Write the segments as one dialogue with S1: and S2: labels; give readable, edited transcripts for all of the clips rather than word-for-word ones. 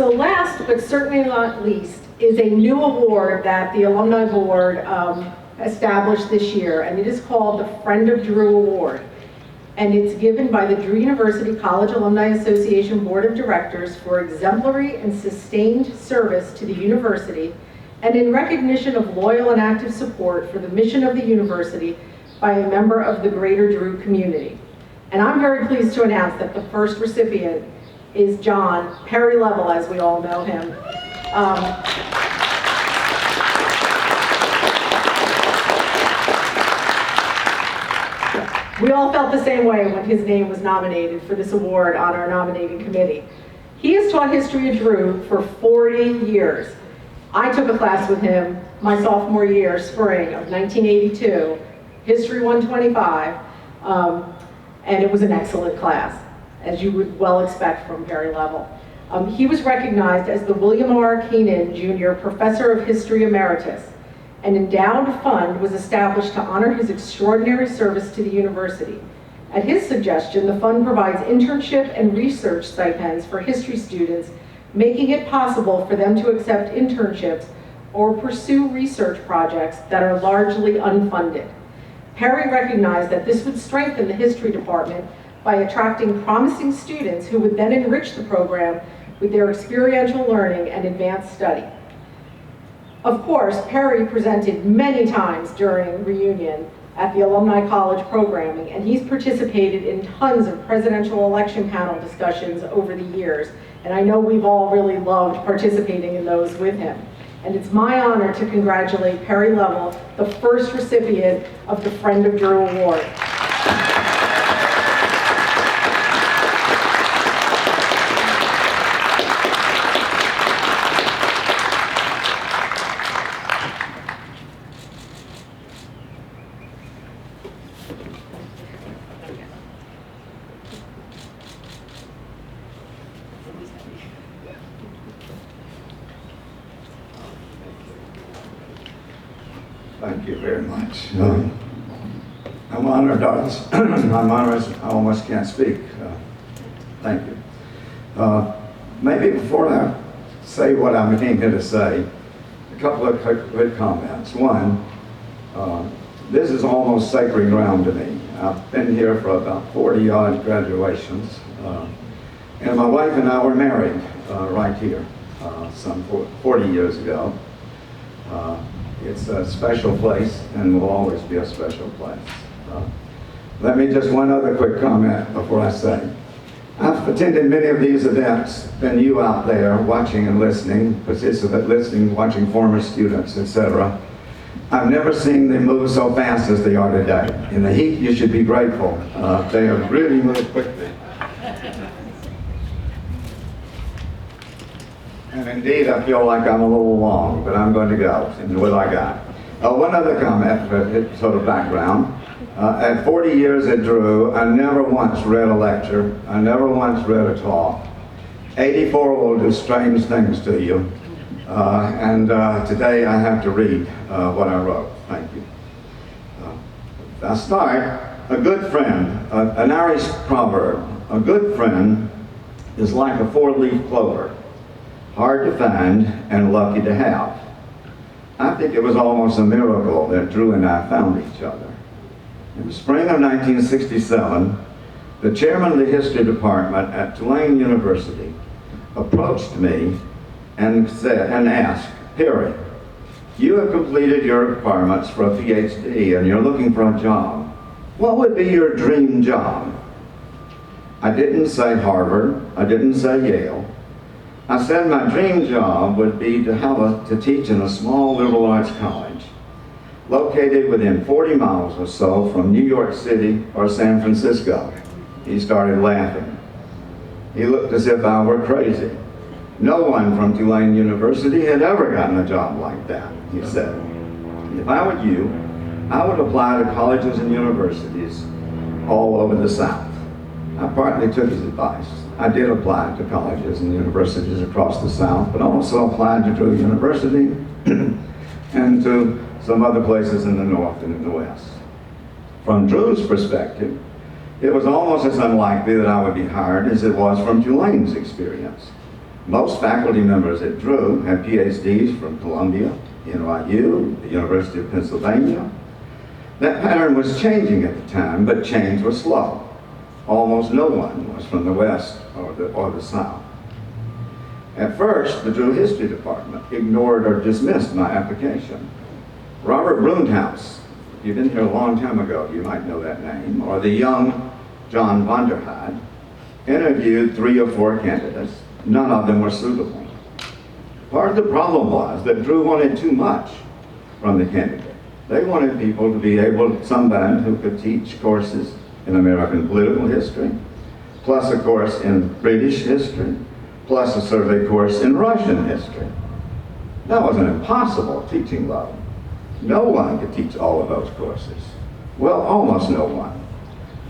S1: So last, but certainly not least, is a new award that the Alumni Board established this year, and it is called the Friend of Drew Award. And it's given by the Drew University College Alumni Association Board of Directors for exemplary and sustained service to the university, and in recognition of loyal and active support for the mission of the university by a member of the greater Drew community. And I'm very pleased to announce that the first recipient is John Perry Leavell, as we all know him. We all felt the same way when his name was nominated for this award on our nominating committee. He has taught history at Drew for 40 years. I took a class with him my sophomore year, spring of 1982, History 125, and it was an excellent class, as you would well expect from Perry Leavell. He was recognized as the William R. Keenan Jr. Professor of History Emeritus. An endowed fund was established to honor his extraordinary service to the university. At his suggestion, the fund provides internship and research stipends for history students, making it possible for them to accept internships or pursue research projects that are largely unfunded. Perry recognized that this would strengthen the history department by attracting promising students who would then enrich the program with their experiential learning and advanced study. Of course, Perry presented many times during reunion at the Alumni College programming, and he's participated in tons of presidential election panel discussions over the years, and I know we've all really loved participating in those with him. And it's my honor to congratulate Perry Leavell, the first recipient of the Friend of Drew Award.
S2: Thank you very much. I'm honored, I'm honored, I almost can't speak. Thank you. Maybe before I say what I came here to say, a couple of quick comments. One, this is almost sacred ground to me. I've been here for about 40-odd graduations, and my wife and I were married right here some 40 years ago. It's a special place and will always be a special place. Let me just one other quick comment before I say. I've attended many of these events, been you out there watching and listening, watching former students, etc. I've never seen them move so fast as they are today. In the heat, you should be grateful. They have really moved quickly. And indeed, I feel like I'm a little long, but I'm going to go into what I got. One other comment, sort of background. At 40 years at Drew, I never once read a lecture. I never once read a talk. 84 will do strange things to you. Today I have to read what I wrote. Thank you. I start, a good friend, an Irish proverb. A good friend is like a four-leaf clover. Hard to find and lucky to have. I think it was almost a miracle that Drew and I found each other. In the spring of 1967, the chairman of the history department at Tulane University approached me and asked, Perry, you have completed your requirements for a PhD and you're looking for a job. What would be your dream job? I didn't say Harvard, I didn't say Yale. I said my dream job would be to teach in a small liberal arts college located within 40 miles or so from New York City or San Francisco. He started laughing. He looked as if I were crazy. No one from Tulane University had ever gotten a job like that, he said. If I were you, I would apply to colleges and universities all over the South. I partly took his advice. I did apply to colleges and universities across the South, but also applied to Drew University and to some other places in the North and in the West. From Drew's perspective, it was almost as unlikely that I would be hired as it was from Tulane's experience. Most faculty members at Drew had PhDs from Columbia, NYU, the University of Pennsylvania. That pattern was changing at the time, but change was slow. Almost no one was from the West or the South. At first, the Drew History Department ignored or dismissed my application. Robert Brundthaus, if you've been here a long time ago, you might know that name, or the young John Vonderheide, interviewed 3 or 4 candidates. None of them were suitable. Part of the problem was that Drew wanted too much from the candidate. They wanted people to be somebody who could teach courses in American political history, plus a course in British history, plus a survey course in Russian history. That was an impossible teaching load. No one could teach all of those courses. Well, almost no one.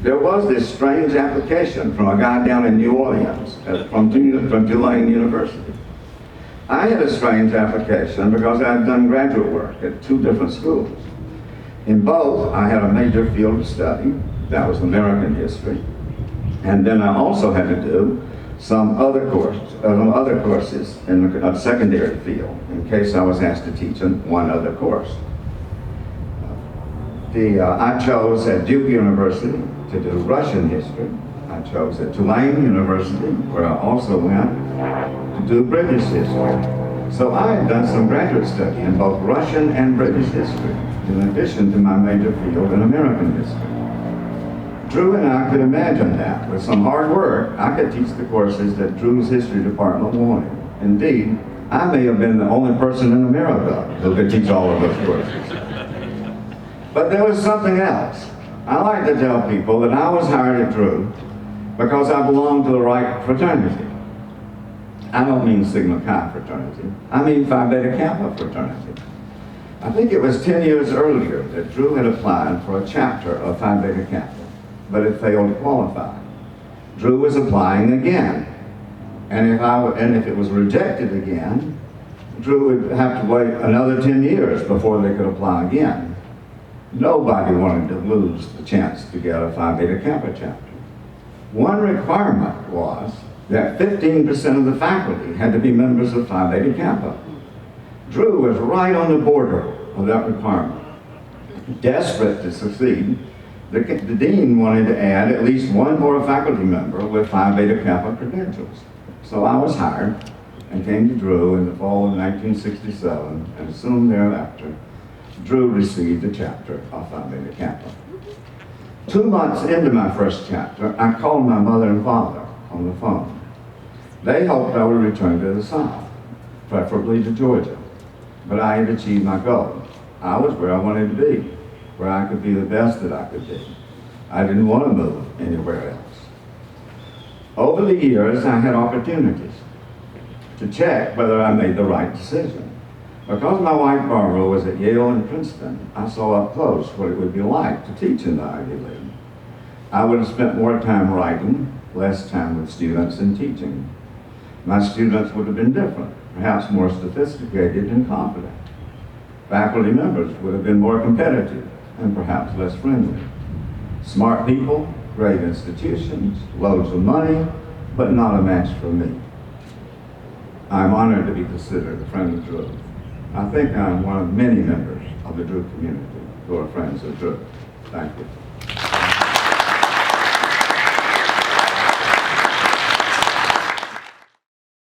S2: There was this strange application from a guy down in New Orleans, from Tulane University. I had a strange application because I had done graduate work at 2 different schools. In both, I had a major field of study, that was American history, and then I also had to do some other courses in a secondary field, in case I was asked to teach in one other course. I chose at Duke University to do Russian history. I chose at Tulane University, where I also went, to do British history. So I had done some graduate study in both Russian and British history, in addition to my major field in American history. Drew and I could imagine that. With some hard work, I could teach the courses that Drew's history department wanted. Indeed, I may have been the only person in America who could teach all of those courses. But there was something else. I like to tell people that I was hired at Drew because I belonged to the right fraternity. I don't mean Sigma Chi fraternity. I mean Phi Beta Kappa fraternity. I think it was 10 years earlier that Drew had applied for a chapter of Phi Beta Kappa, but it failed to qualify. Drew was applying again. And if it was rejected again, Drew would have to wait another 10 years before they could apply again. Nobody wanted to lose the chance to get a Phi Beta Kappa chapter. One requirement was that 15% of the faculty had to be members of Phi Beta Kappa. Drew was right on the border of that requirement. Desperate to succeed, the dean wanted to add at least one more faculty member with Phi Beta Kappa credentials. So I was hired and came to Drew in the fall of 1967, and soon thereafter, Drew received a chapter of Phi Beta Kappa. 2 months into my first chapter, I called my mother and father on the phone. They hoped I would return to the South, preferably to Georgia. But I had achieved my goal. I was where I wanted to be, where I could be the best that I could be. I didn't want to move anywhere else. Over the years, I had opportunities to check whether I made the right decision. Because my wife Barbara was at Yale and Princeton, I saw up close what it would be like to teach in the Ivy League. I would have spent more time writing, less time with students and teaching. My students would have been different, perhaps more sophisticated and confident. Faculty members would have been more competitive and perhaps less friendly. Smart people, great institutions, loads of money, but not a match for me. I'm honored to be considered a friend of Drew. I think I'm one of many members of the Drew community who are friends of Drew. Thank you.